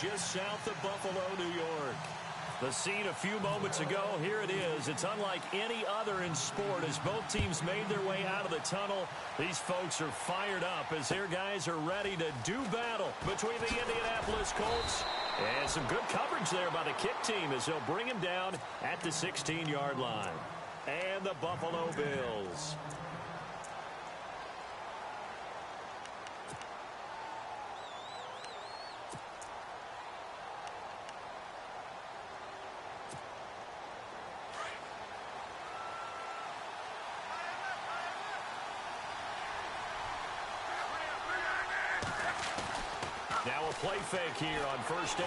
just south of Buffalo, New York. The scene a few moments ago, here it is. It's unlike any other in sport as both teams made their way out of the tunnel. These folks are fired up as their guys are ready to do battle between the Indianapolis Colts. And some good coverage there by the kick team as they'll bring him down at the 16-yard line. And the Buffalo Bills. Now a play fake here on first down.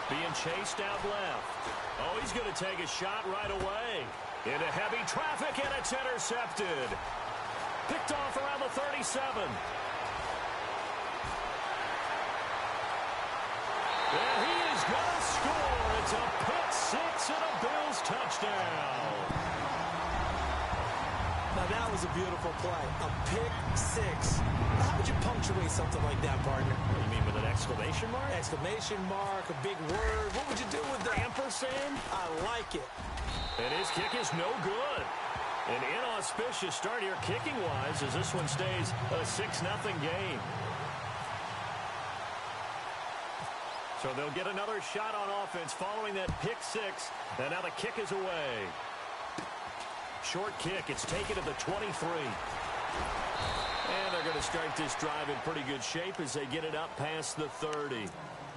Being chased out left. Oh, he's going to take a shot right away. Into heavy traffic, and it's intercepted. Picked off around the 37. And he is going to score. It's a pick six and a Bills touchdown. Now, that was a beautiful play. A pick six. How would you punctuate something like that, partner? What do you mean, with an exclamation mark? Exclamation mark, a big word. What would you do with the ampersand? I like it. And his kick is no good. An inauspicious start here kicking-wise as this one stays a 6-0 game. So they'll get another shot on offense following that pick six. And now the kick is away. Short kick. It's taken to the 23. And they're going to start this drive in pretty good shape as they get it up past the 30.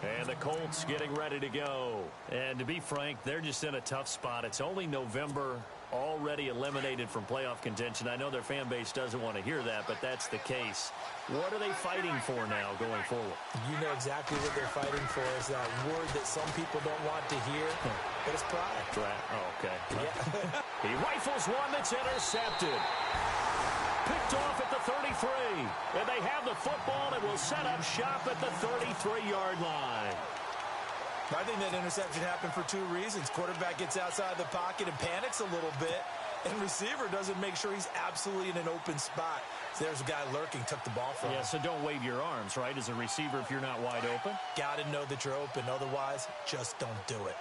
And the Colts getting ready to go. And to be frank, they're just in a tough spot. It's only November, already eliminated from playoff contention. I know their fan base doesn't want to hear that, but that's the case. What are they fighting for now going forward? You know exactly what they're fighting for is that word that some people don't want to hear, but it's pride. Oh, okay. Yeah. He rifles one that's intercepted. Picked off at the 33. And they have the football and will set up shop at the 33-yard line. I think that interception happened for two reasons. Quarterback gets outside the pocket and panics a little bit. And receiver doesn't make sure he's absolutely in an open spot. So there's a guy lurking, took the ball from him. Yeah, so don't wave your arms, right, as a receiver if you're not wide open? Got to know that you're open. Otherwise, just don't do it.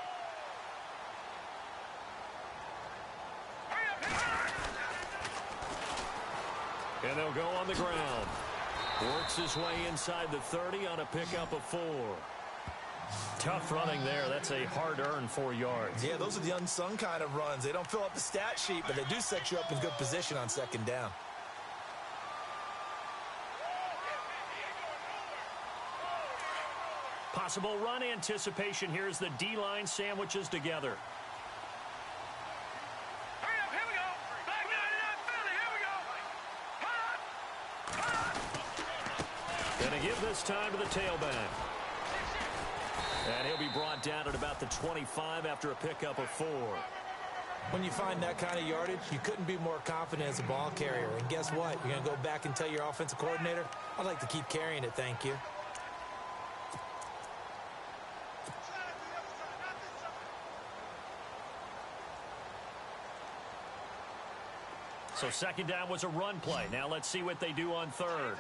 And they'll go on the ground. Works his way inside the 30 on a pickup of 4. Tough running there. That's a hard-earned 4 yards. Yeah, those are the unsung kind of runs. They don't fill up the stat sheet, but they do set you up in good position on second down. Possible run anticipation here as the D-line sandwiches together. Going to give this time to the tailback. And he'll be brought down at about the 25 after a pickup of 4. When you find that kind of yardage, you couldn't be more confident as a ball carrier. And guess what? You're going to go back and tell your offensive coordinator, I'd like to keep carrying it, thank you. So second down was a run play. Now let's see what they do on third.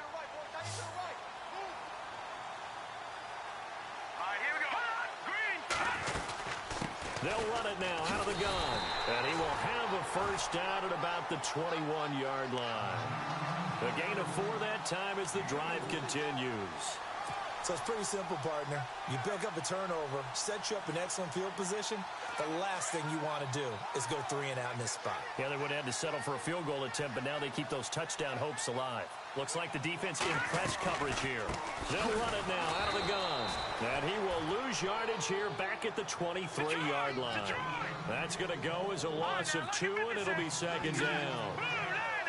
They'll run it now out of the gun. And he will have a first down at about the 21-yard line. A gain of 4 that time as the drive continues. So it's pretty simple, partner. You pick up a turnover, set you up in excellent field position. The last thing you want to do is go 3 and out in this spot. Yeah, they would have had to settle for a field goal attempt, but now they keep those touchdown hopes alive. Looks like the defense in press coverage here. They'll run it now out of the gun. And he will lose yardage here back at the 23-yard line. That's going to go as a loss of 2, and it'll be second down.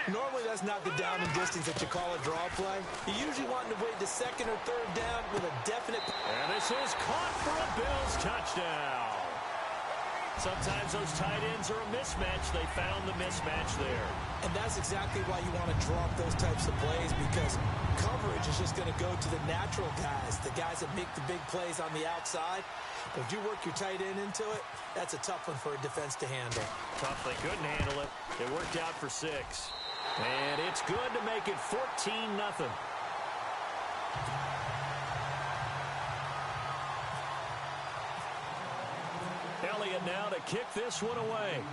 Normally, that's not the down and distance that you call a draw play. You usually want to wait the second or third down with a definite... And this is caught for a Bills touchdown. Sometimes those tight ends are a mismatch. They found the mismatch there. And that's exactly why you want to draw up those types of plays, because coverage is just going to go to the natural guys, the guys that make the big plays on the outside. But if you work your tight end into it, that's a tough one for a defense to handle. Tough. They couldn't handle it. It worked out for 6. And it's good to make it 14-0. Elliott now to kick this one away.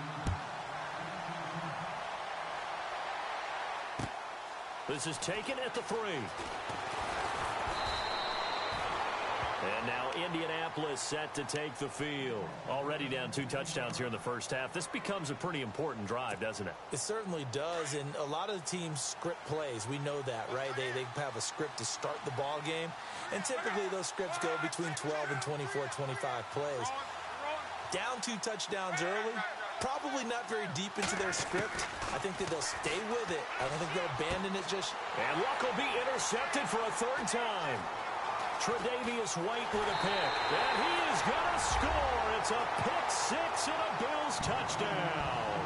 This is taken at the 3. And now Indianapolis set to take the field. Already down 2 touchdowns here in the first half. This becomes a pretty important drive, doesn't it? It certainly does, and a lot of the teams script plays. We know that, right? They have a script to start the ball game, and typically those scripts go between 12 and 24, 25 plays. Down 2 touchdowns early, probably not very deep into their script. I think that they'll stay with it. I don't think they'll abandon it just. And Luck will be intercepted for a 3rd time. Tre'Davious White with a pick. And he is going to score. It's a pick 6 and a Bills touchdown.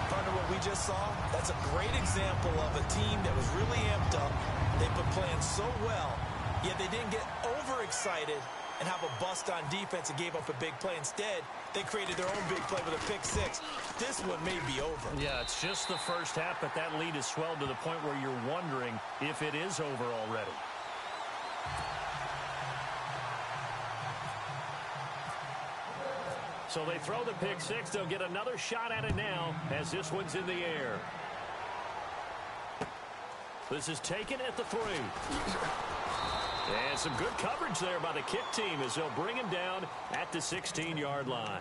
Partner, what we just saw, that's a great example of a team that was really amped up. They've been playing so well, yet they didn't get overexcited and have a bust on defense and gave up a big play. Instead, they created their own big play with a pick 6. This one may be over. Yeah, it's just the first half, but that lead has swelled to the point where you're wondering if it is over already. So they throw the pick 6. They'll get another shot at it now as this one's in the air. This is taken at the 3. And some good coverage there by the kick team as they'll bring him down at the 16-yard line.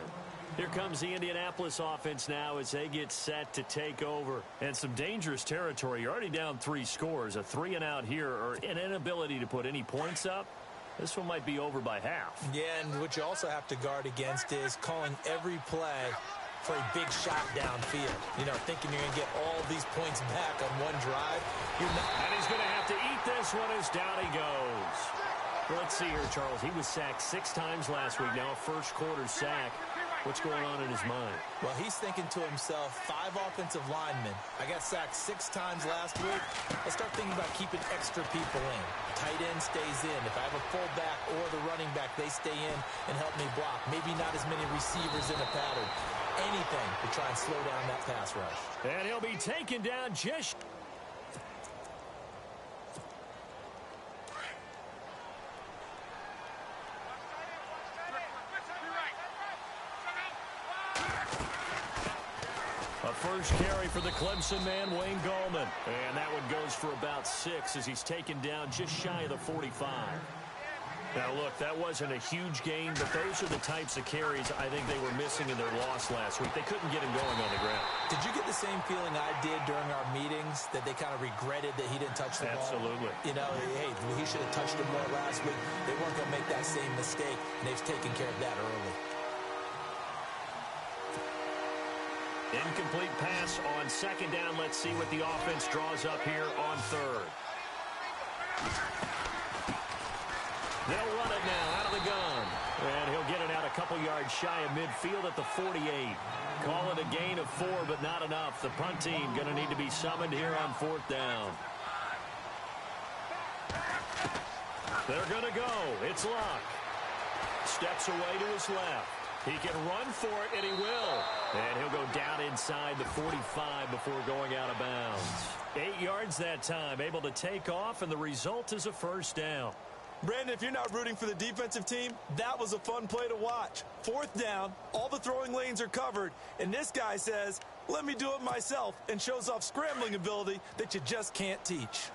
Here comes the Indianapolis offense now as they get set to take over. And some dangerous territory. You're already down 3 scores. A 3-and-out here or an inability to put any points up. This one might be over by half. Yeah, and what you also have to guard against is calling every play for a big shot downfield. You know, thinking you're going to get all these points back on one drive. And he's going to have to eat this one as down he goes. Well, let's see here, Charles. He was sacked 6 times last week. Now a first-quarter sack. What's going on in his mind? Well, he's thinking to himself, 5 offensive linemen. I got sacked 6 times last week. Let's start thinking about keeping extra people in. Tight end stays in. If I have a fullback or the running back, they stay in and help me block. Maybe not as many receivers in a pattern. Anything to try and slow down that pass rush. And he'll be taken down just... A first carry for the Clemson man, Wayne Gallman. And that one goes for about 6 as he's taken down just shy of the 45. Now, look, that wasn't a huge gain, but those are the types of carries I think they were missing in their loss last week. They couldn't get him going on the ground. Did you get the same feeling I did during our meetings, that they kind of regretted that he didn't touch the ball? Absolutely. You know, hey, he should have touched him more last week. They weren't going to make that same mistake, and they've taken care of that early. Incomplete pass on 2nd down. Let's see what the offense draws up here on 3rd. They'll run it now out of the gun. And he'll get it out a couple yards shy of midfield at the 48. Call it a gain of 4, but not enough. The punt team going to need to be summoned here on 4th down. They're going to go. It's Luck. Steps away to his left. He can run for it, and he will. And he'll go down inside the 45 before going out of bounds. 8 yards that time, able to take off, and the result is a first down. Brandon, if you're not rooting for the defensive team, that was a fun play to watch. 4th down, all the throwing lanes are covered, and this guy says, let me do it myself, and shows off scrambling ability that you just can't teach.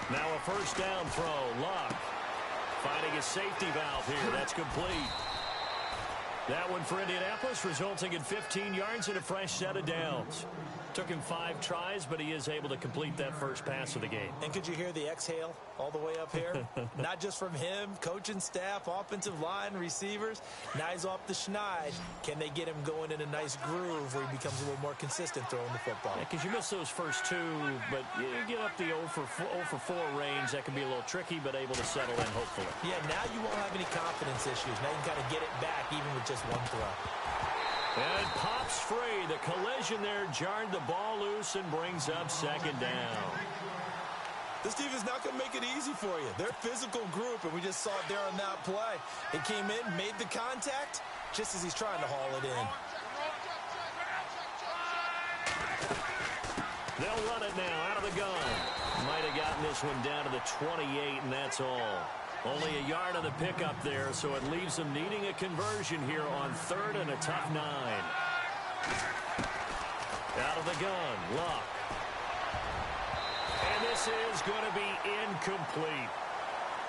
Now a first down throw. Luck finding a safety valve here. That's complete. That one for Indianapolis, resulting in 15 yards and a fresh set of downs. Took him 5 tries, but he is able to complete that first pass of the game. And could you hear the exhale all the way up here? Not just from him, coaching staff, offensive line, receivers. Now he's off the schneid. Can they get him going in a nice groove where he becomes a little more consistent throwing the football? Yeah, because you miss those first 2, but you get up the 0 for 4 range. That can be a little tricky, but able to settle in, hopefully. Yeah, now you won't have any confidence issues. Now you can kind of get it back even with just one throw. And it pops free. The collision there jarred the ball loose and brings up 2nd down. This team is not going to make it easy for you. They're a physical group, and we just saw it there on that play. It came in, made the contact, just as he's trying to haul it in. They'll run it now out of the gun. Might have gotten this one down to the 28, and that's all. Only a yard on the pickup there, so it leaves them needing a conversion here on 3rd and a tough 9. Out of the gun, Luck. And this is going to be incomplete.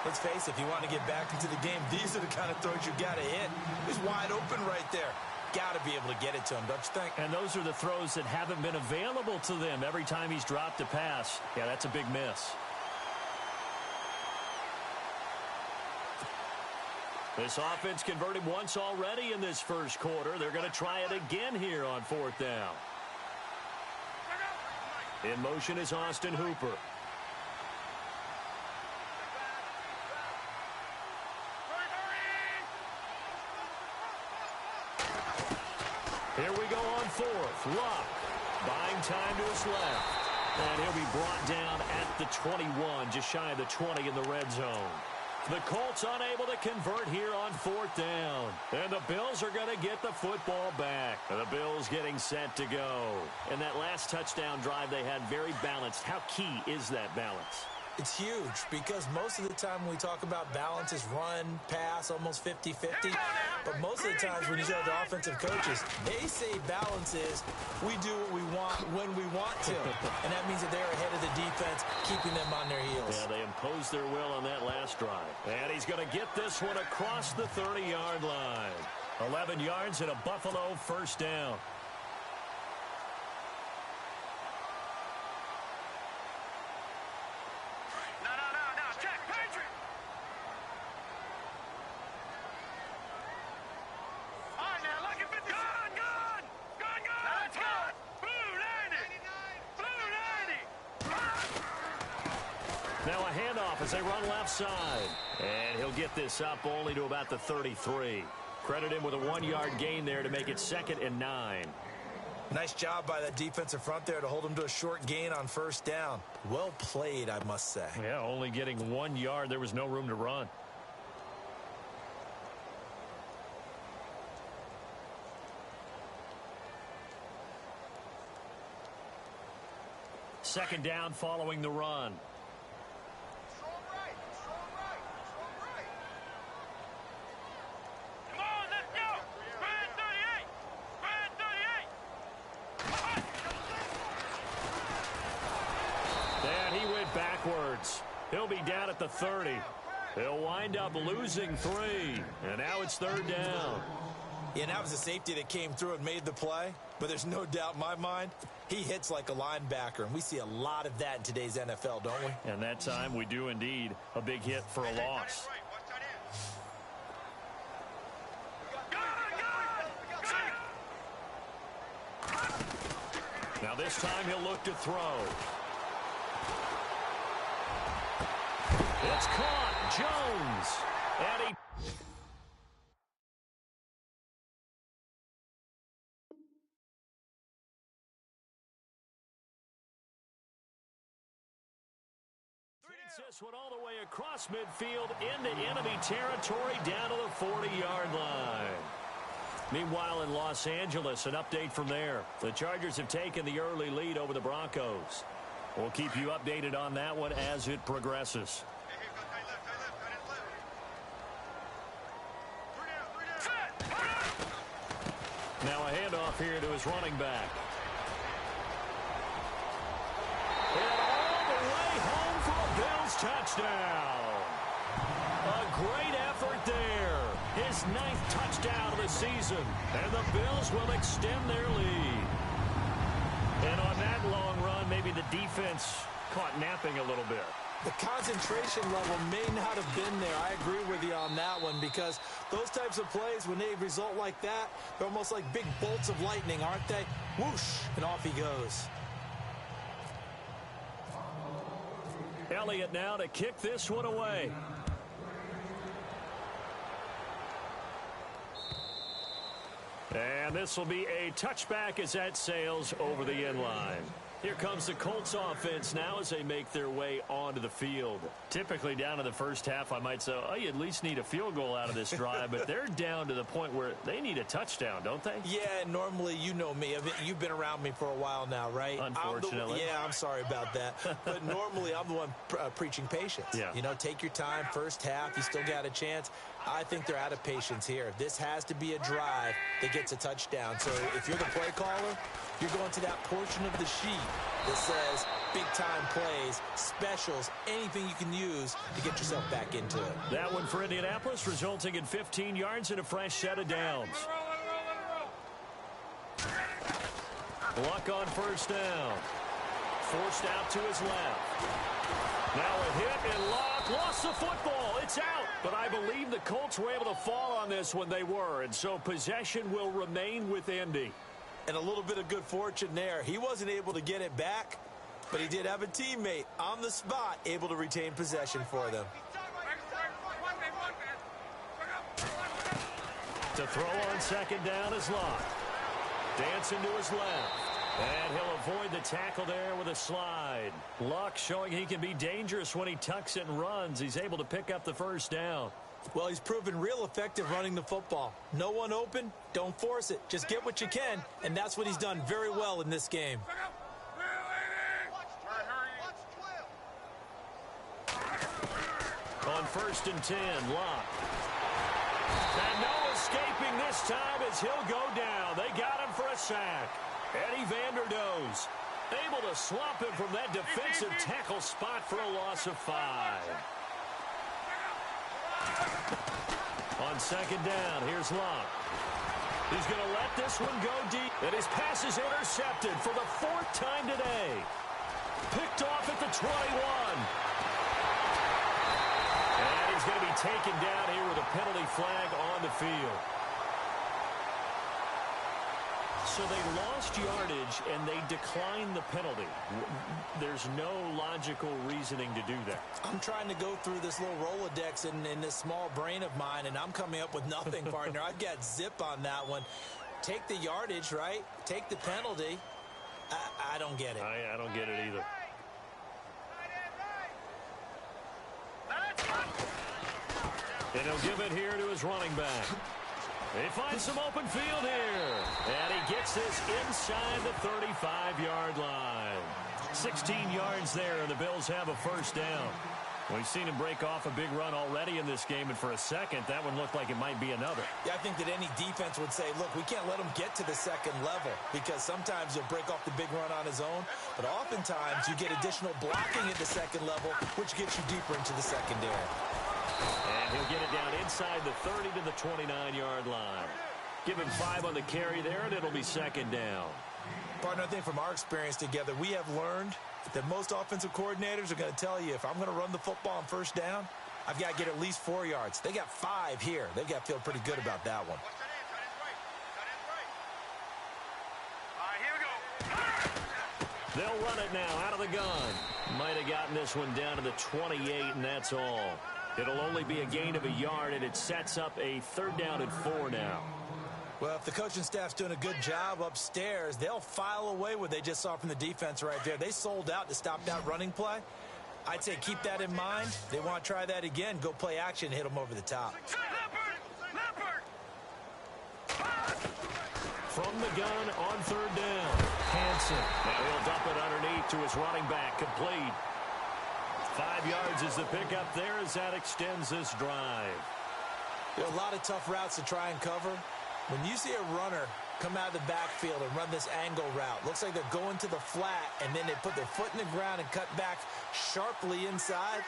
Let's face it, if you want to get back into the game, these are the kind of throws you got to hit. He's wide open right there. Got to be able to get it to him, don't you think? And those are the throws that haven't been available to them every time he's dropped a pass. Yeah, that's a big miss. This offense converted once already in this first quarter. They're going to try it again here on 4th down. In motion is Austin Hooper. Here we go on 4th. Luck buying time to his left. And he'll be brought down at the 21, just shy of the 20 in the red zone. The Colts unable to convert here on 4th down. And the Bills are going to get the football back. The Bills getting set to go. And that last touchdown drive they had very balanced. How key is that balance? It's huge because most of the time when we talk about balance is run, pass, almost 50-50. But most of the times when you talk to offensive coaches, they say balance is we do what we want when we want to. And that means that they're ahead of the defense, keeping them on their heels. Yeah, they imposed their will on that last drive. And he's going to get this one across the 30-yard line. 11 yards and a Buffalo first down. Now a handoff as they run left side. And he'll get this up only to about the 33. Credit him with a 1-yard gain there to make it 2nd and 9. Nice job by that defensive front there to hold him to a short gain on 1st down. Well played, I must say. Yeah, only getting 1 yard. There was no room to run. Second down following the run. Backwards. He'll be down at the 30. He'll wind up losing 3. And now it's 3rd down. Yeah, that was a safety that came through and made the play. But there's no doubt in my mind, he hits like a linebacker. And we see a lot of that in today's NFL, don't we? And that time we do indeed. A big hit for a loss. Now this time he'll look to throw. It's caught. Jones. And he... takes this one all the way across midfield into enemy territory down to the 40-yard line. Meanwhile, in Los Angeles, an update from there. The Chargers have taken the early lead over the Broncos. We'll keep you updated on that one as it progresses. Now a handoff here to his running back. And all the way home for a Bills touchdown. A great effort there. His 9th touchdown of the season. And the Bills will extend their lead. And on that long run, maybe the defense caught napping a little bit. The concentration level may not have been there. I agree with you on that one because those types of plays, when they result like that, they're almost like big bolts of lightning, aren't they? Whoosh, and off he goes. Elliott now to kick this one away. And this will be a touchback as that sails over the end line. Here comes the Colts offense now as they make their way onto the field. Typically down in the first half, I might say, oh, you at least need a field goal out of this drive, but they're down to the point where they need a touchdown, don't they? Yeah, normally, you know me. You've been around me for a while now, right? Unfortunately. I'm sorry about that. But normally, I'm the one preaching patience. Yeah. You know, take your time. First half, you still got a chance. I think they're out of patience here. This has to be a drive that gets a touchdown. So if you're the play caller, you're going to that portion of the sheet that says big-time plays, specials, anything you can use to get yourself back into it. That one for Indianapolis, resulting in 15 yards and a fresh set of downs. Luck on first down. Forced out to his left. Now a hit and Luck lost the football. It's out. But I believe the Colts were able to fall on this when they were, and so possession will remain with Indy. And a little bit of good fortune there. He wasn't able to get it back, but he did have a teammate on the spot able to retain possession for them. To throw on second down is Luck. Dancing to his left. And he'll avoid the tackle there with a slide. Luck showing he can be dangerous when he tucks it and runs. He's able to pick up the first down. Well, he's proven real effective running the football. No one open, don't force it. Just get what you can, and that's what he's done very well in this game. On first and 10, Luck. And no escaping this time as he'll go down. They got him for a sack. Eddie Vanderdoes able to slump him from that defensive tackle spot for a loss of 5. On second down, here's Luck. He's going to let this one go deep. And his pass is intercepted for the 4th time today. Picked off at the 21. And he's going to be taken down here with a penalty flag on the field. So they lost yardage, and they declined the penalty. There's no logical reasoning to do that. I'm trying to go through this little Rolodex in this small brain of mine, and I'm coming up with nothing, partner. I've got zip on that one. Take the yardage, right? Take the penalty. I don't get it. I don't get it either. And he'll give it here to his running back. They find some open field here. And he gets this inside the 35-yard line. 16 yards there, and the Bills have a first down. We've seen him break off a big run already in this game, and for a second, that one looked like it might be another. Yeah, I think that any defense would say, look, we can't let him get to the second level, because sometimes he'll break off the big run on his own, but oftentimes you get additional blocking at the second level, which gets you deeper into the secondary. And he'll get it down inside the 30 to the 29-yard line. Give him 5 on the carry there, and it'll be second down. Partner, I think from our experience together, we have learned that most offensive coordinators are going to tell you, if I'm going to run the football on first down, I've got to get at least 4 yards. They got 5 here. They've got to feel pretty good about that one. They'll run it now out of the gun. Might have gotten this one down to the 28, and that's all. It'll only be a gain of a yard, and it sets up a 3rd down and 4 now. Well, if the coaching staff's doing a good job upstairs, they'll file away what they just saw from the defense right there. They sold out to stop that running play. I'd say keep that in mind. They want to try that again. Go play action, hit them over the top. From the gun on 3rd down. Hansen. Now he'll dump it underneath to his running back. Complete. 5 yards is the pickup there as that extends this drive. There are a lot of tough routes to try and cover. When you see a runner come out of the backfield and run this angle route, looks like they're going to the flat, and then they put their foot in the ground and cut back sharply inside.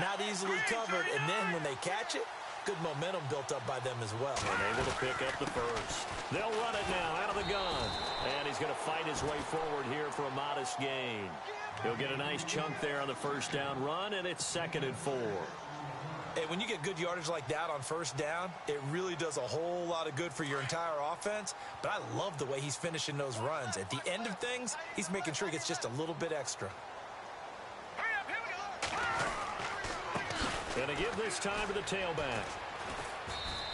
Not easily covered, and then when they catch it, good momentum built up by them as well. And able to pick up the first. They'll run it now out of the gun. And he's going to fight his way forward here for a modest gain. He'll get a nice chunk there on the first down run, and it's 2nd and 4. Hey, when you get good yardage like that on first down, it really does a whole lot of good for your entire offense. But I love the way he's finishing those runs. At the end of things, he's making sure he gets just a little bit extra. Going to give this time to the tailback.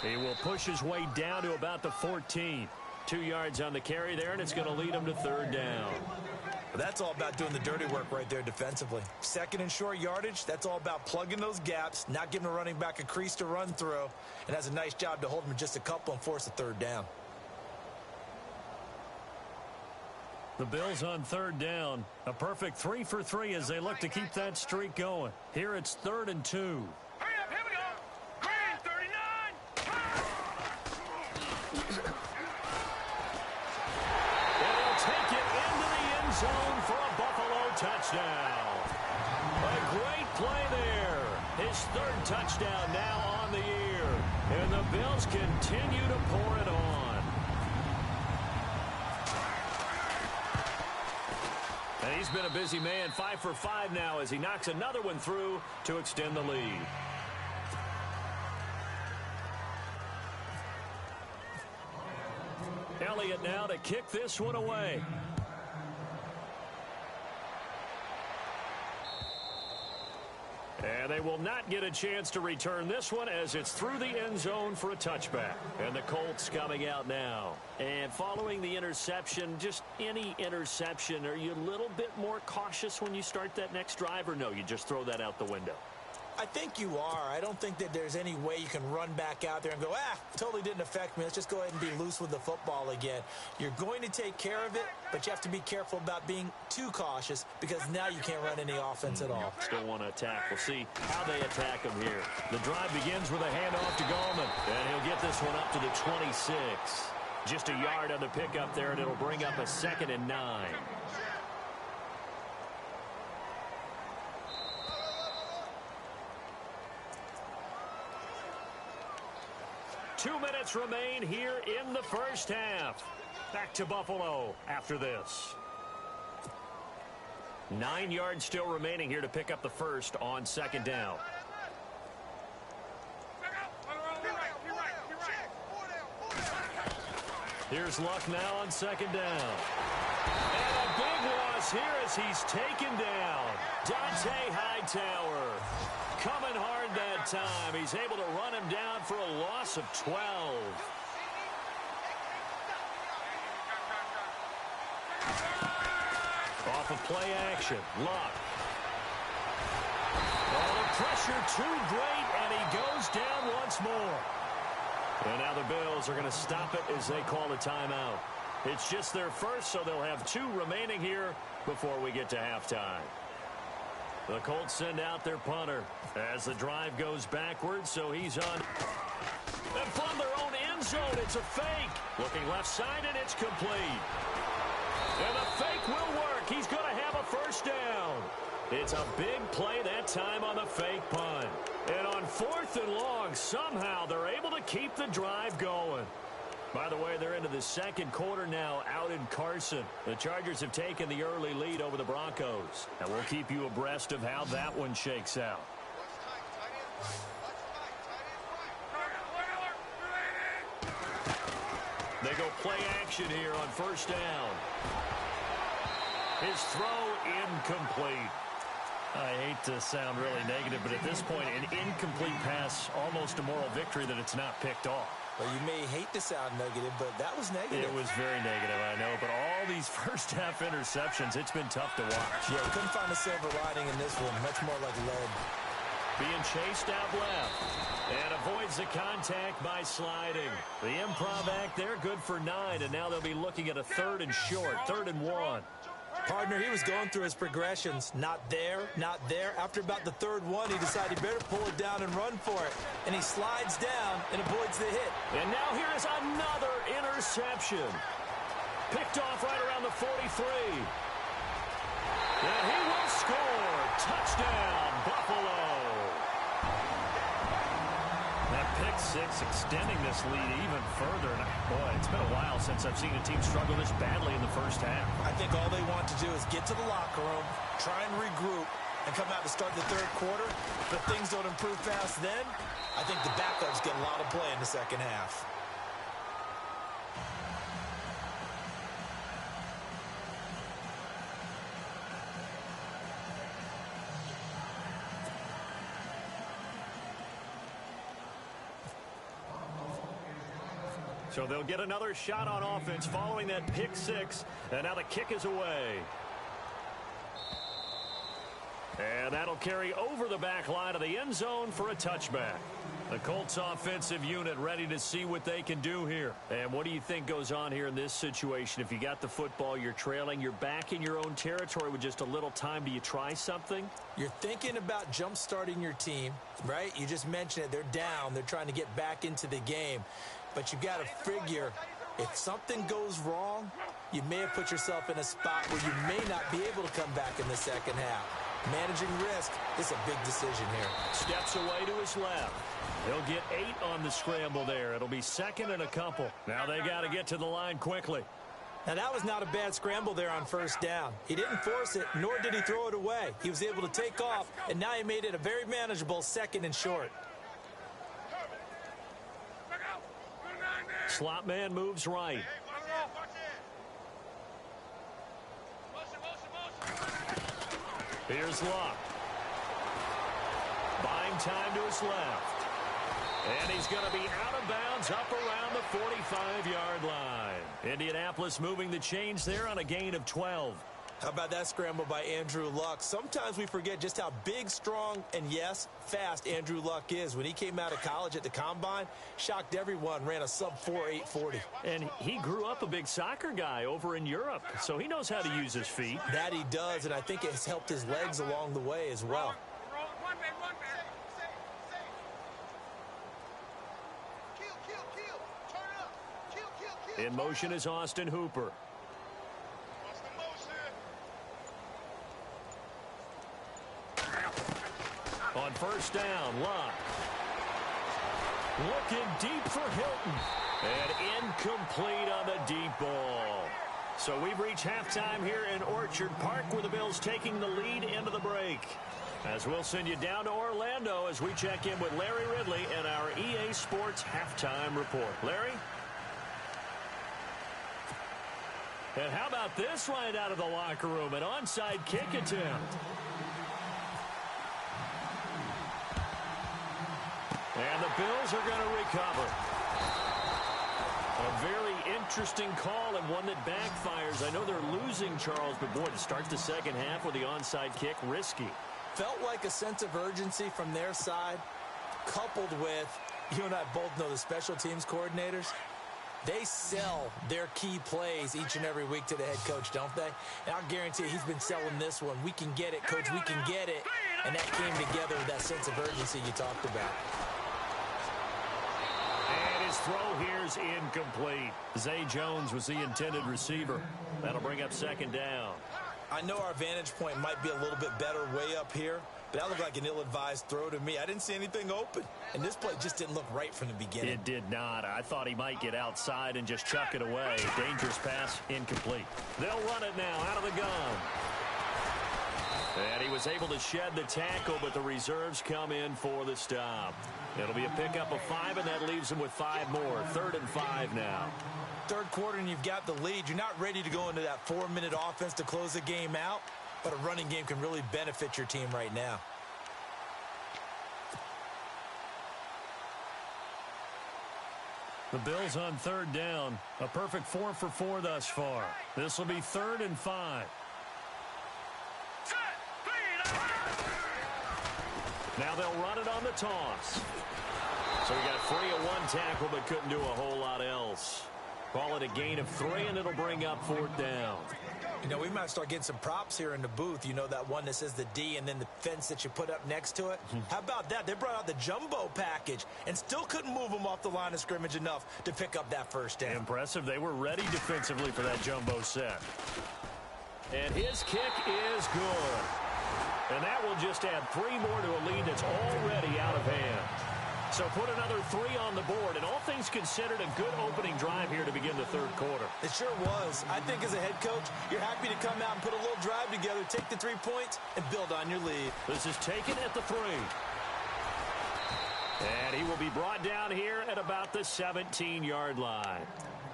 He will push his way down to about the 14. 2 yards on the carry there, and it's going to lead him to 3rd down. That's all about doing the dirty work right there defensively. Second and short yardage, that's all about plugging those gaps, not giving a running back a crease to run through, and has a nice job to hold him just a couple and force a third down. The Bills on third down. A perfect 3 for 3 as they look to keep that streak going. Here it's 3rd and 2. Hurry up, here we go. Green 39. And he'll take it into the end zone for a Buffalo touchdown. A great play there. His 3rd touchdown now on the year. And the Bills continue to pour it on. And he's been a busy man, 5 for 5 now as he knocks another one through to extend the lead. Elliott now to kick this one away. And they will not get a chance to return this one as it's through the end zone for a touchback. And the Colts coming out now. And following the interception, just any interception, are you a little bit more cautious when you start that next drive, or no, you just throw that out the window? I think you are. I don't think that there's any way you can run back out there and go, totally didn't affect me. Let's just go ahead and be loose with the football again. You're going to take care of it, but you have to be careful about being too cautious because now you can't run any offense at all. Still want to attack. We'll see how they attack him here. The drive begins with a handoff to Gallman, and he'll get this one up to the 26. Just a yard on the pickup there, and it'll bring up a 2nd and 9. 2 minutes remain here in the first half. Back to Buffalo after this. 9 yards still remaining here to pick up the first on 2nd down. Here's Luck now on 2nd down. And a big loss here as he's taken down. Dante Hightower coming hard that time. He's able to run him down for a loss of 12. Off of play action, Luck. Oh, the pressure too great, and he goes down once more. And now the Bills are going to stop it as they call a timeout. It's just their first, so they'll have 2 remaining here before we get to halftime. The Colts send out their punter as the drive goes backwards, so he's on. And from their own end zone, it's a fake. Looking left side, and it's complete. And the fake will work. He's going to have a first down. It's a big play that time on the fake punt. And on 4th and long, somehow they're able to keep the drive going. By the way, they're into the second quarter now out in Carson. The Chargers have taken the early lead over the Broncos. And we'll keep you abreast of how that one shakes out. They go play action here on 1st down. His throw incomplete. I hate to sound really negative, but at this point, an incomplete pass, almost a moral victory that it's not picked off. Well, you may hate to sound negative, but that was negative. It was very negative, I know, but all these first half interceptions, it's been tough to watch. Yeah, you couldn't find a silver lining in this one. Much more like lead. Being chased out left and avoids the contact by sliding. The improv act there, good for 9, and now they'll be looking at a 3rd and short, 3rd and 1. Partner, he was going through his progressions. Not there, not there. After about the 3rd one, he decided he better pull it down and run for it. And he slides down and avoids the hit. And now here is another interception. Picked off right around the 43. And he will score. Touchdown, Buffalo. That pick 6 extending this lead even further. And boy, it's been a while since I've seen a team struggle this badly in the first half. I think all they want to do is get to the locker room, try and regroup, and come out to start the 3rd quarter. But things don't improve fast then. I think the backups get a lot of play in the second half. So they'll get another shot on offense following that pick 6, and now the kick is away. And that'll carry over the back line of the end zone for a touchback. The Colts offensive unit ready to see what they can do here. And what do you think goes on here in this situation? If you got the football, you're trailing, you're back in your own territory with just a little time. Do you try something? You're thinking about jump-starting your team, right? You just mentioned it. They're down. They're trying to get back into the game. But you've got to figure, if something goes wrong, you may have put yourself in a spot where you may not be able to come back in the second half. Managing risk is a big decision here. Steps away to his left. He'll get 8 on the scramble there. It'll be second and a couple. Now they got to get to the line quickly. Now, that was not a bad scramble there on first down. He didn't force it, nor did he throw it away. He was able to take off, and now he made it a very manageable second and short. Slot man moves right. Here's Luck. Buying time to his left. And he's going to be out of bounds up around the 45-yard line. Indianapolis moving the chains there on a gain of 12. How about that scramble by Andrew Luck? Sometimes we forget just how big, strong, and, yes, fast Andrew Luck is. When he came out of college at the Combine, shocked everyone, ran a sub-4 840. And he grew up a big soccer guy over in Europe, so he knows how to use his feet. That he does, and I think it's helped his legs along the way as well. In motion is Austin Hooper. On first down, Luck. Looking deep for Hilton. And incomplete on the deep ball. So we've reached halftime here in Orchard Park, where the Bills taking the lead into the break. As we'll send you down to Orlando as we check in with Larry Ridley and our EA Sports halftime report. Larry? And how about this right out of the locker room? An onside kick attempt. And the Bills are going to recover. A very interesting call and one that backfires. I know they're losing, Charles, but boy, to start the second half with the onside kick, risky. Felt like a sense of urgency from their side, coupled with, you and I both know the special teams coordinators. They sell their key plays each and every week to the head coach, don't they? And I'll guarantee you he's been selling this one. We can get it, coach, we can get it. And that came together with that sense of urgency you talked about. And his throw here's incomplete. Zay Jones was the intended receiver. That'll bring up second down. I know our vantage point might be a little bit better way up here, but that looked like an ill-advised throw to me. I didn't see anything open, and this play just didn't look right from the beginning. It did not. I thought he might get outside and just chuck it away. Dangerous pass, incomplete. They'll run it now out of the gun. And he was able to shed the tackle, but the reserves come in for the stop. It'll be a pickup of 5, and that leaves him with 5 more. 3rd and 5 now. Third quarter, and you've got the lead. You're not ready to go into that 4-minute offense to close the game out, but a running game can really benefit your team right now. The Bills on 3rd down. A perfect 4 for 4 thus far. This will be 3rd and 5. Now they'll run it on the toss. So he got free of 1 tackle, but couldn't do a whole lot else. Call it a gain of 3, and it'll bring up 4th down. You know, we might start getting some props here in the booth. You know, that one that says the D and then the fence that you put up next to it? How about that? They brought out the jumbo package and still couldn't move them off the line of scrimmage enough to pick up that first down. Impressive. They were ready defensively for that jumbo set. And his kick is good. And that will just add 3 more to a lead that's already out of hand. So put another 3 on the board, and all things considered, a good opening drive here to begin the 3rd quarter. It sure was. I think as a head coach, you're happy to come out and put a little drive together, take the 3 points, and build on your lead. This is taken at the 3. And he will be brought down here at about the 17-yard line.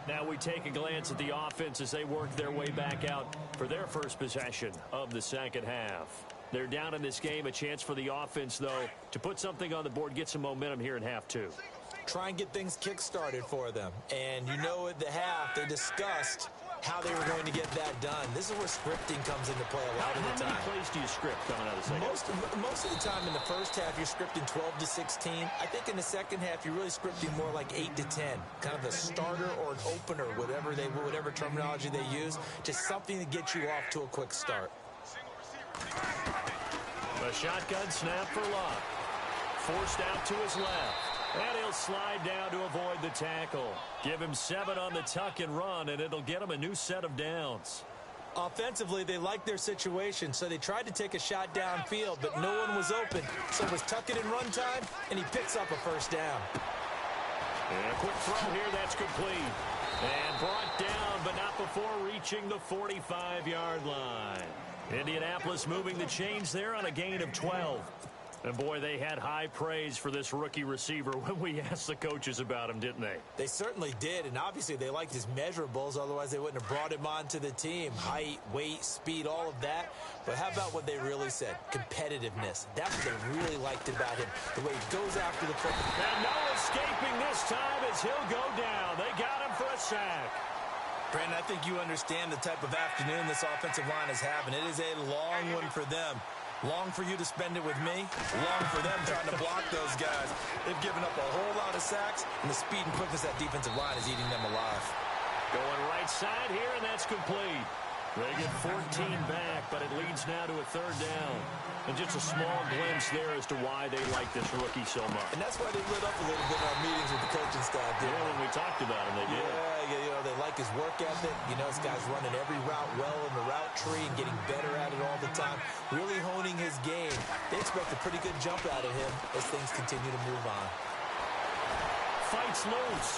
Now we take a glance at the offense as they work their way back out for their first possession of the second half. They're down in this game. A chance for the offense, though, to put something on the board, get some momentum here in half 2. Try and get things kick-started for them. And you know at the half, they discussed how they were going to get that done. This is where scripting comes into play a lot of the time. How many plays do you script coming out of the second half? Most of the time in the first half, you're scripting 12 to 16. I think in the second half, you're really scripting more like 8 to 10. Kind of a starter or an opener, whatever terminology they use. Just something to get you off to a quick start. A shotgun snap for Love. Forced out to his left. And he'll slide down to avoid the tackle. Give him 7 on the tuck and run, and it'll get him a new set of downs. Offensively, they liked their situation, so they tried to take a shot downfield, but no one was open. So it was tuck it and run time, and he picks up a first down. And a quick throw here, that's complete. And brought down, but not before reaching the 45-yard line. Indianapolis moving the chains there on a gain of 12. And, boy, they had high praise for this rookie receiver when we asked the coaches about him, didn't they? They certainly did, and obviously they liked his measurables. Otherwise, they wouldn't have brought him onto the team. Height, weight, speed, all of that. But how about what they really said? Competitiveness. That's what they really liked about him, the way he goes after the football. And no escaping this time as he'll go down. They got him for a sack. Brandon, I think you understand the type of afternoon this offensive line is having. It is a long one for them. Long for you to spend it with me. Long for them trying to block those guys. They've given up a whole lot of sacks, and the speed and quickness that defensive line is eating them alive. Going right side here, and that's complete. They get 14 back, but it leads now to a third down. And just a small glimpse there as to why they like this rookie so much. And that's why they lit up a little bit in our meetings with the coaching staff. Yeah, when we talked about him, they did. Yeah, you know, they like his work ethic. You know, this guy's running every route well in the route tree and getting better at it all the time. Really honing his game. They expect a pretty good jump out of him as things continue to move on. Fights loose.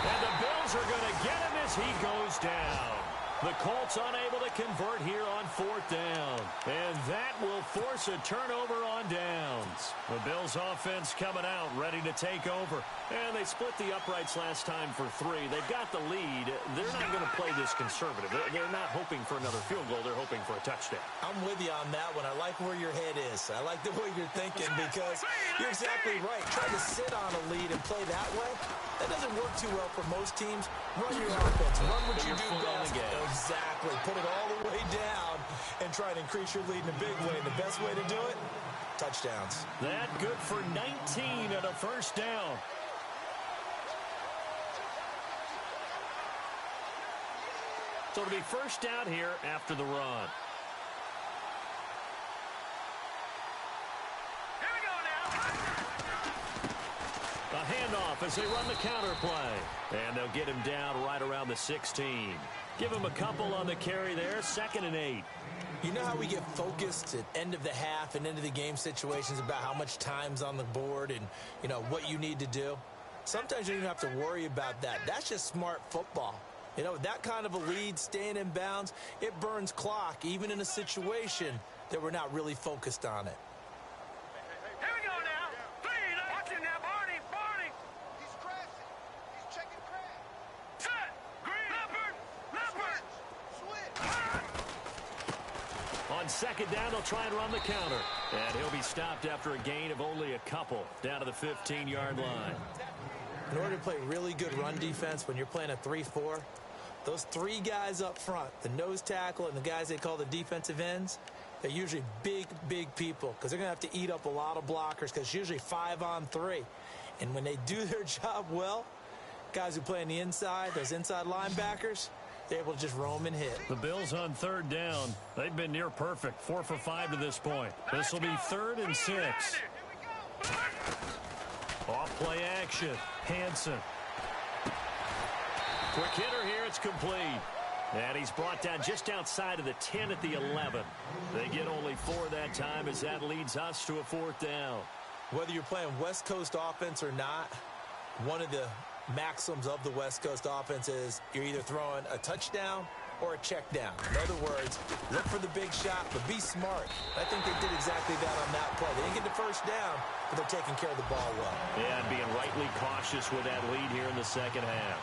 And the Bills are going to get him as he goes down. The Colts unable to convert here on 4th down. And that will force a turnover on downs. The Bills offense coming out, ready to take over. And they split the uprights last time for 3. They've got the lead. They're not going to play this conservative. They're not hoping for another field goal. They're hoping for a touchdown. I'm with you on that one. I like where your head is. I like the way you're thinking because you're exactly right. Trying to sit on a lead and play that way, that doesn't work too well for most teams. Run your offense. Run what you do best. Exactly. Put it all the way down and try to increase your lead in a big way. And the best way to do it, touchdowns. That good for 19 and a first down. So it'll be first down here after the run. Here we go now. A handoff as they run the counter play. And they'll get him down right around the 16. Give him a couple on the carry there. 2nd and 8. You know how we get focused at end of the half and end of the game situations about how much time's on the board and, you know, what you need to do? Sometimes you don't even have to worry about that. That's just smart football. You know, that kind of a lead, staying in bounds, it burns clock, even in a situation that we're not really focused on it. Here we go now. Watch him now, Barney. Barney. He's crashing. He's checking crash. Set. Green. Leopard. Switch. On 2nd down, they'll try and run the counter. And he'll be stopped after a gain of only a couple down to the 15-yard line. In order to play really good run defense when you're playing a 3-4, those 3 guys up front, the nose tackle and the guys they call the defensive ends, they're usually big, big people because they're going to have to eat up a lot of blockers because it's usually 5 on 3. And when they do their job well, guys who play on the inside, those inside linebackers, they're able to just roam and hit. The Bills on 3rd down. They've been near perfect. 4 for 5 to this point. This will be 3rd and 6. Off play action. Hansen. Quick hitter here. It's complete. And he's brought down just outside of the 10 at the 11. They get only 4 that time as that leads us to a 4th down. Whether you're playing West Coast offense or not, one of the maxims of the West Coast offense is you're either throwing a touchdown or a check down. In other words, look for the big shot, but be smart. I think they did exactly that on that play. They didn't get the first down, but they're taking care of the ball well. Yeah, and being rightly cautious with that lead here in the 2nd half.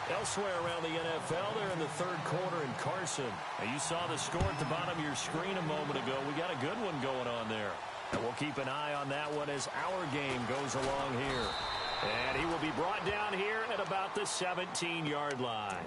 Elsewhere around the NFL, they're in the 3rd quarter in Carson. Now, you saw the score at the bottom of your screen a moment ago. We got a good one going on there. And we'll keep an eye on that one as our game goes along here. And he will be brought down here at about the 17-yard line.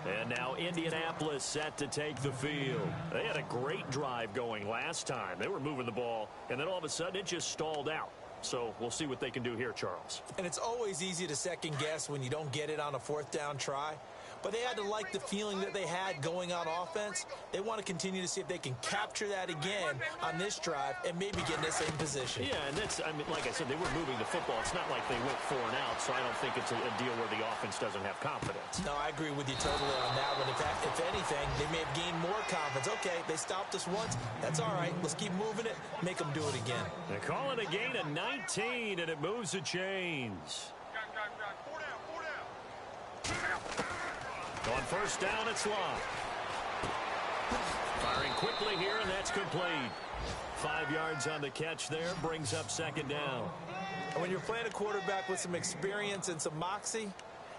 And now Indianapolis set to take the field. They had a great drive going last time. They were moving the ball, and then all of a sudden it just stalled out. So we'll see what they can do here, Charles. And it's always easy to second guess when you don't get it on a fourth down try. But they had to like the feeling that they had going on offense. They want to continue to see if they can capture that again on this drive and maybe get in the same position. Yeah, and that's, I mean, like I said, they were moving the football. It's not like they went 4 and out, so I don't think it's a deal where the offense doesn't have confidence. No, I agree with you totally on that one. If anything, they may have gained more confidence. Okay, they stopped us once. That's all right. Let's keep moving it. Make them do it again. They call it a gain of 19, and it moves the chains. On first down, it's Locke. Firing quickly here, and that's complete. 5 yards on the catch there, brings up second down. And when you're playing a quarterback with some experience and some moxie,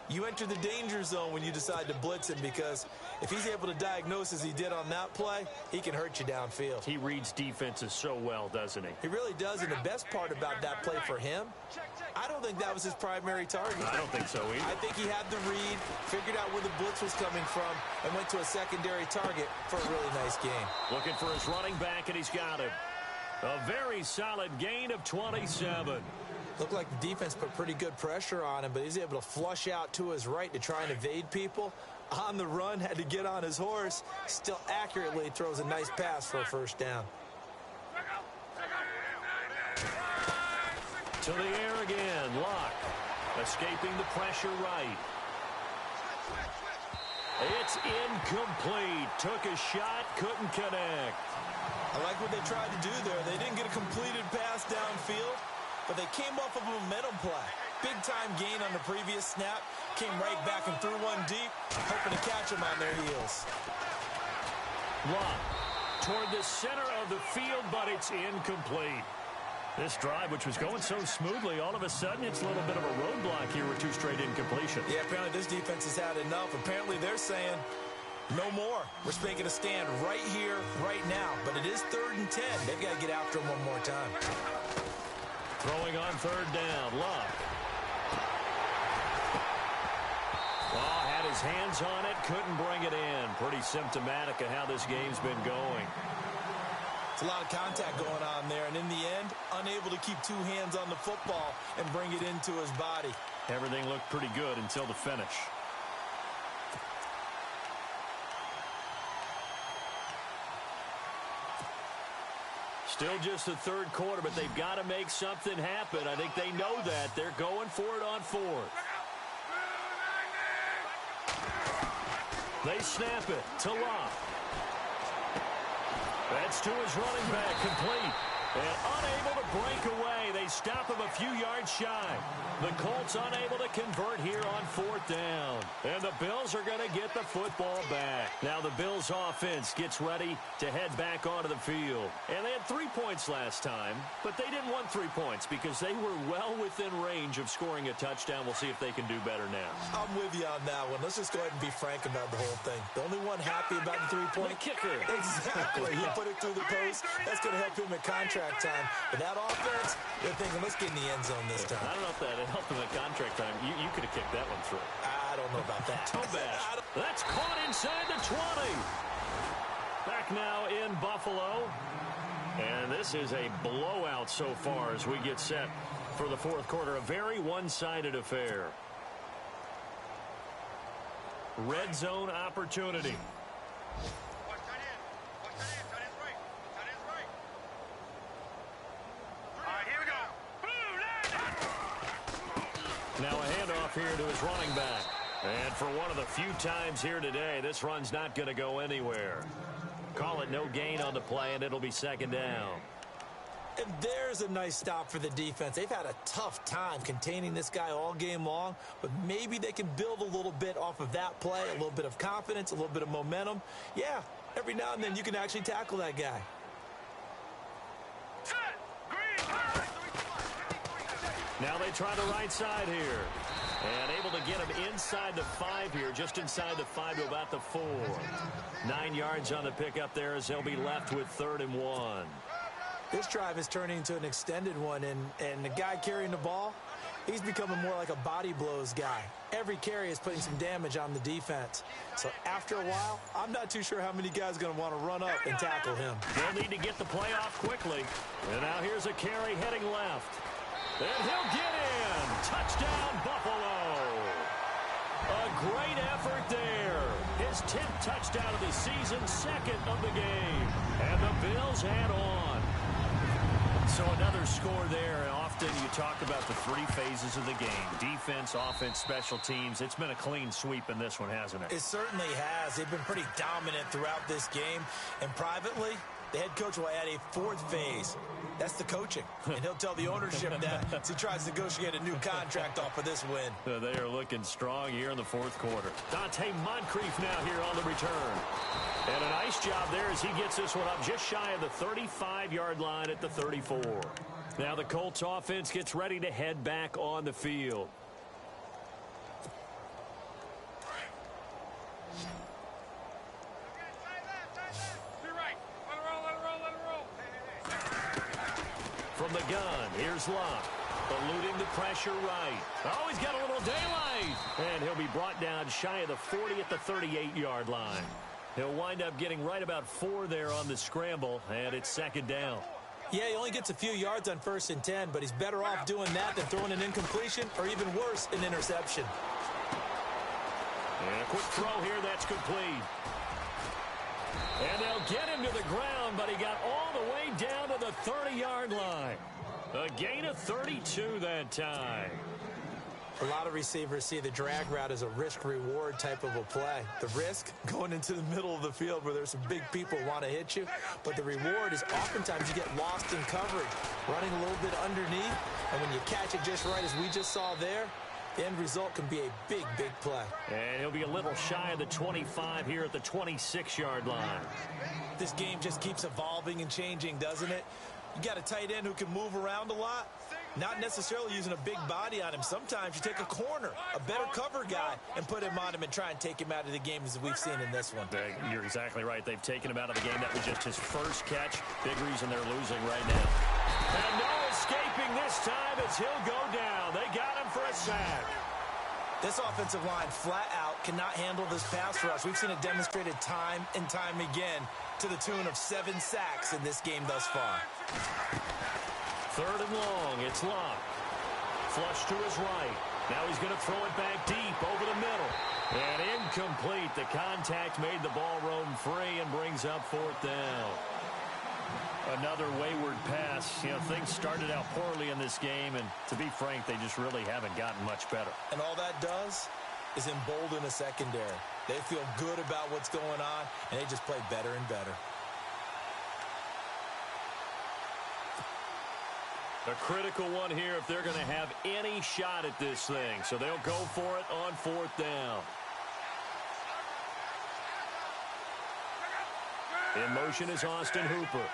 you enter the danger zone when you decide to blitz him, because if he's able to diagnose as he did on that play, he can hurt you downfield. He reads defenses so well, doesn't he? He really does, and the best part about that play for him, I don't think that was his primary target. I don't think so either. I think he had the read, figured out where the blitz was coming from, and went to a secondary target for a really nice game. Looking for his running back, and he's got him. A very solid gain of 27. Looked like the defense put pretty good pressure on him, but he's able to flush out to his right to try and evade people. On the run, had to get on his horse. Still accurately throws a nice pass for a first down. To the air again, Locke. Escaping the pressure right. It's incomplete. Took a shot, couldn't connect. I like what they tried to do there. They didn't get a completed pass downfield, but they came off of a momentum play. Big-time gain on the previous snap. Came right back and threw one deep, hoping to catch them on their heels. Locke toward the center of the field, but it's incomplete. This drive, which was going so smoothly, all of a sudden it's a little bit of a roadblock here with 2 straight incompletions. Yeah, apparently this defense has had enough. Apparently they're saying, no more. We're making a stand right here, right now. But it is 3rd and 10. They've got to get after him one more time. Throwing on 3rd down, Locke. Oh, had his hands on it, couldn't bring it in. Pretty symptomatic of how this game's been going. It's a lot of contact going on there, and in the end, unable to keep 2 hands on the football and bring it into his body. Everything looked pretty good until the finish. Still just the 3rd quarter, but they've got to make something happen. I think they know that. They're going for it on 4th. They snap it to Locke. That's to his running back, complete. And unable to break away. They stop him a few yards shy. The Colts unable to convert here on 4th down. And the Bills are going to get the football back. Now the Bills offense gets ready to head back onto the field. And they had 3 points last time, but they didn't want 3 points because they were well within range of scoring a touchdown. We'll see if they can do better now. I'm with you on that one. Let's just go ahead and be frank about the whole thing. The only one happy about the 3-point kicker. Exactly. He put it through the post. That's going to help him at contract time. But that offense, they're thinking, let's get in the end zone this time. I don't know if that helped him at contract time. You could have kicked that one through. I don't know about that. Tobash. That's caught inside the 20. Back now in Buffalo. And this is a blowout so far as we get set for the 4th quarter. A very one-sided affair. Red zone opportunity. Now a handoff here to his running back. And for one of the few times here today, this run's not going to go anywhere. Call it no gain on the play, and it'll be 2nd down. And there's a nice stop for the defense. They've had a tough time containing this guy all game long, but maybe they can build a little bit off of that play, a little bit of confidence, a little bit of momentum. Yeah, every now and then you can actually tackle that guy. Now they try the right side here. And able to get him inside the 5 here, just inside the 5 to about the 4. 9 yards on the pickup there as they'll be left with 3rd and 1. This drive is turning into an extended one, and the guy carrying the ball, He's becoming more like a body blows guy. Every carry is putting some damage on the defense. So after a while, I'm not too sure how many guys are going to want to run up and tackle him. They'll need to get the play off quickly. And now here's a carry heading left. And he'll get in. Touchdown, Buffalo. A great effort there. His 10th touchdown of the season, 2nd of the game. And the Bills head on. So another score there, and often you talk about the 3 phases of the game. Defense, offense, special teams. It's been a clean sweep in this one, hasn't it? It certainly has. They've been pretty dominant throughout this game. And privately, the head coach will add a 4th phase. That's the coaching. And he'll tell the ownership that as he tries to negotiate a new contract off of this win. They are looking strong here in the 4th quarter. Dante Moncrief now here on the return. And a nice job there as he gets this one up just shy of the 35-yard line at the 34. Now the Colts offense gets ready to head back on the field. From the gun, here's Locke. Eluding the pressure right. Oh, he's got a little daylight. And he'll be brought down shy of the 40 at the 38-yard line. He'll wind up getting right about 4 there on the scramble, and it's 2nd down. Yeah, he only gets a few yards on 1st and 10, but he's better off doing that than throwing an incompletion or even worse, an interception. And a quick throw here, that's complete. And they'll get him to the ground, but he got all the way down to the 30-yard line. A gain of 32 that time. A lot of receivers see the drag route as a risk-reward type of a play. The risk, going into the middle of the field where there's some big people who want to hit you. But the reward is oftentimes you get lost in coverage, running a little bit underneath. And when you catch it just right, as we just saw there, the end result can be a big, big play. And he'll be a little shy of the 25 here at the 26-yard line. This game just keeps evolving and changing, doesn't it? You got a tight end who can move around a lot. Not necessarily using a big body on him. Sometimes you take a corner, a better cover guy, and put him on him and try and take him out of the game as we've seen in this one. You're exactly right. They've taken him out of the game. That was just his first catch. Big reason they're losing right now. And no escaping this time as he'll go down. They got him for a sack. This offensive line flat out cannot handle this pass rush. We've seen it demonstrated time and time again to the tune of 7 sacks in this game thus far. 3rd and long, it's Locke. Flush to his right. Now he's going to throw it back deep over the middle. And incomplete. The contact made the ball roam free and brings up 4th down. Another wayward pass. You know, things started out poorly in this game, and to be frank, they just really haven't gotten much better. And all that does is embolden a secondary. They feel good about what's going on, and they just play better and better. A critical one here if they're going to have any shot at this thing. So they'll go for it on 4th down. In motion is Austin Hooper.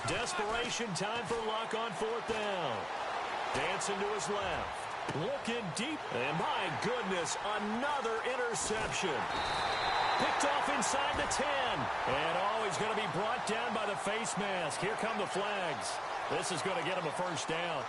Desperation time for Luck on 4th down. Dancing to his left. Looking deep. And my goodness, another interception. Picked off inside the 10. And oh, he's going to be brought down by the face mask. Here come the flags. This is going to get him a first down.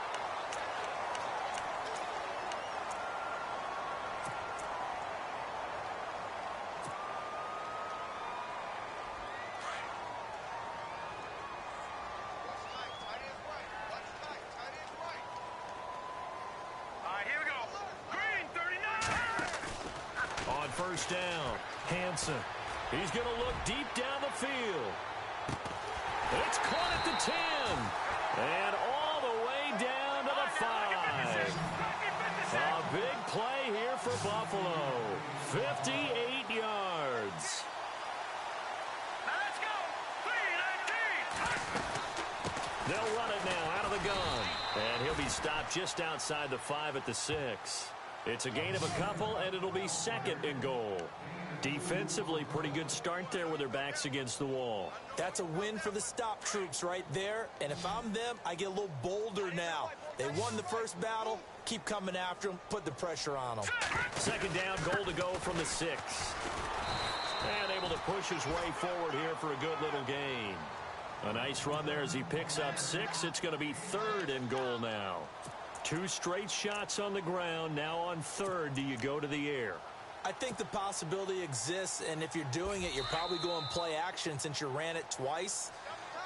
First down, Hansen. He's going to look deep down the field. It's caught at the 10. And all the way down to the 5. A big play here for Buffalo. 58 yards. Let's go. 3-19. They'll run it now out of the gun. And he'll be stopped just outside the 5 at the 6. It's a gain of a couple, and it'll be 2nd and goal. Defensively, pretty good start there with their backs against the wall. That's a win for the stop troops right there. And if I'm them, I get a little bolder now. They won the first battle. Keep coming after them. Put the pressure on them. 2nd down, goal to go from the 6. And able to push his way forward here for a good little gain. A nice run there as he picks up 6. It's going to be 3rd and goal now. 2 straight shots on the ground. Now on 3rd, do you go to the air? I think the possibility exists, and if you're doing it, you're probably going play action since you ran it twice.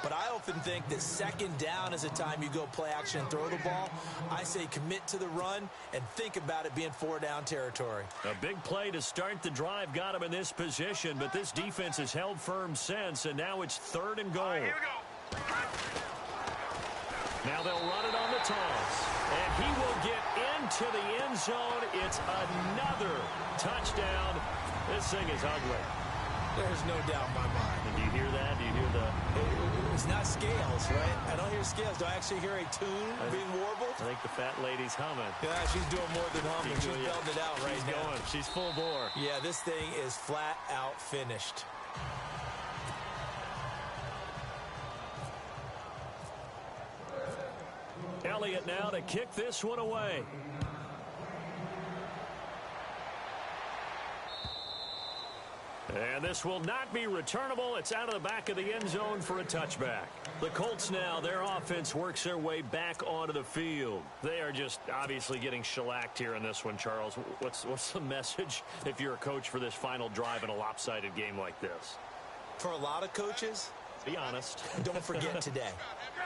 But I often think that 2nd down is a time you go play action and throw the ball. I say commit to the run and think about it being 4-down territory. A big play to start the drive got him in this position, but this defense has held firm since, and now it's 3rd and goal. Here we go. Now they'll run it on the toss, and he will get into the end zone. It's another touchdown. This thing is ugly. There's no doubt in my mind. And do you hear that? Do you hear the... It's not scales, right? I don't hear scales. Do I actually hear a tune being warbled? I think the fat lady's humming. Yeah, she's doing more than humming. She's belting it out right now. She's going. She's full bore. Yeah, this thing is flat out finished. Elliott now to kick this one away. And this will not be returnable. It's out of the back of the end zone for a touchback. The Colts now, their offense works their way back onto the field. They are just obviously getting shellacked here in this one, Charles. What's the message if you're a coach for this final drive in a lopsided game like this? For a lot of coaches, be honest. Don't forget today.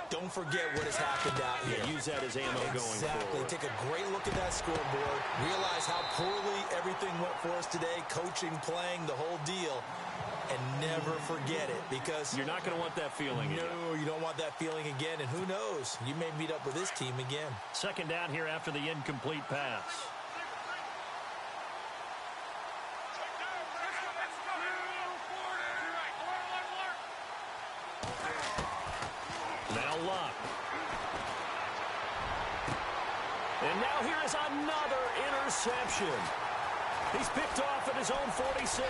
Don't forget what has happened out here. Yeah, use that as ammo going forward. Exactly. Take a great look at that scoreboard. Realize how poorly everything went for us today. Coaching, playing, the whole deal. And never forget it, because you're not going to want that feeling again. No, you don't want that feeling again. And who knows? You may meet up with this team again. 2nd down here after the incomplete pass. Now Luck. And now here is another interception. He's picked off at his own 46.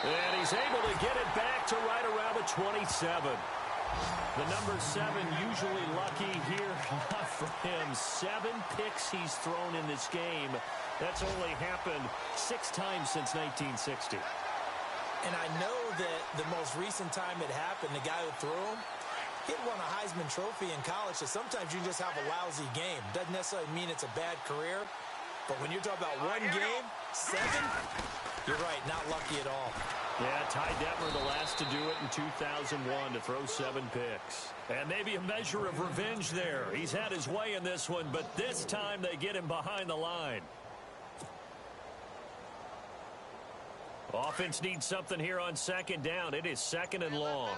And he's able to get it back to right around the 27. The number 7 usually lucky here. Not for him. 7 picks he's thrown in this game. That's only happened 6 times since 1960. And I know that the most recent time it happened, the guy who threw him, he won a Heisman Trophy in college, so sometimes you just have a lousy game. Doesn't necessarily mean it's a bad career, but when you're talking about one game, 7, you're right, not lucky at all. Yeah, Ty Detmer, the last to do it in 2001, to throw 7 picks. And maybe a measure of revenge there. He's had his way in this one, but this time they get him behind the line. Offense needs something here on 2nd down. It is 2nd and long.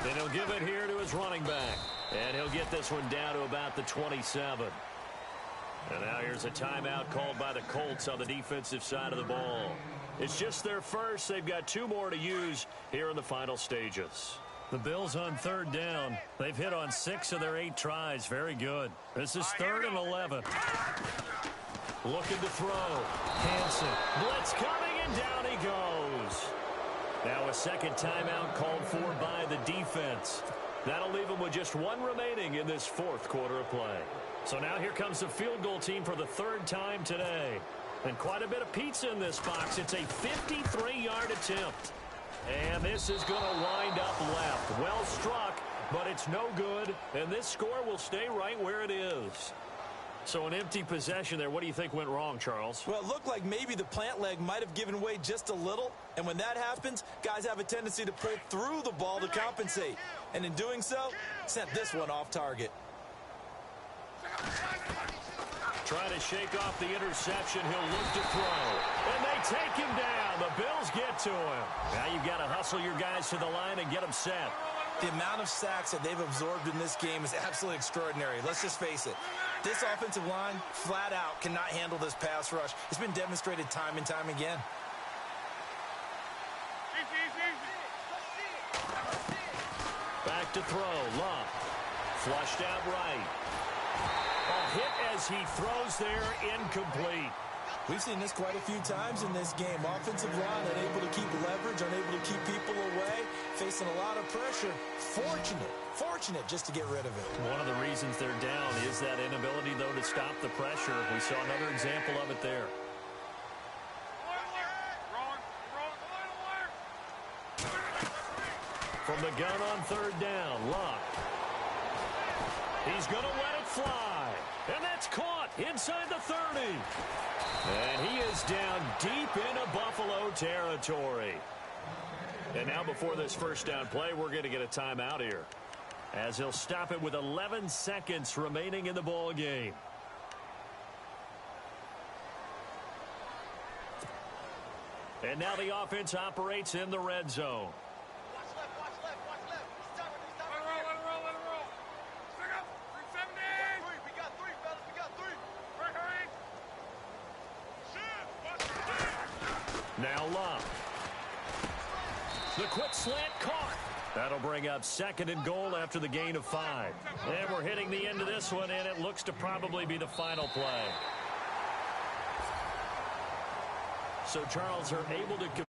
And he'll give it here to his running back. And he'll get this one down to about the 27. And now here's a timeout called by the Colts on the defensive side of the ball. It's just their first. They've got 2 more to use here in the final stages. The Bills on 3rd down. They've hit on 6 of their 8 tries. Very good. This is 3rd and 11. Looking to throw. Hansen. Blitz coming, and down he goes. Now a 2nd timeout called for by the defense. That'll leave them with just 1 remaining in this 4th quarter of play. So now here comes the field goal team for the 3rd time today. And quite a bit of pizza in this box. It's a 53-yard attempt. And this is going to wind up left. Well struck, but it's no good. And this score will stay right where it is. So an empty possession there. What do you think went wrong, Charles? Well, it looked like maybe the plant leg might have given way just a little. And when that happens, guys have a tendency to pull through the ball to compensate. And in doing so, sent this one off target. Trying to shake off the interception. He'll look to throw. And they take him down. The Bills get to him. Now you've got to hustle your guys to the line and get them set. The amount of sacks that they've absorbed in this game is absolutely extraordinary. Let's just face it. This offensive line, flat out, cannot handle this pass rush. It's been demonstrated time and time again. Back to throw. Luck. Flushed out right. A hit as he throws there, incomplete. We've seen this quite a few times in this game. Offensive line unable to keep leverage, unable to keep people away, facing a lot of pressure. Fortunate just to get rid of it. One of the reasons they're down is that inability, though, to stop the pressure. We saw another example of it there. From the gun on third down, Luck. He's going to let it fly. And that's caught inside the 30. And he is down deep into Buffalo territory. And now before this first down play, we're going to get a timeout here, as he'll stop it with 11 seconds remaining in the ball game. And now the offense operates in the red zone. Watch left, watch left, watch left. He's stuck with Let it roll, let it roll, let it roll. Stick up, 370. We got three, fellas, we got three. Hurry, hurry. Shoot, watch it. Now Love. The quick slant caught. That'll bring up second and goal after the gain of 5. And we're hitting the end of this one, and it looks to probably be the final play. So Charles are able to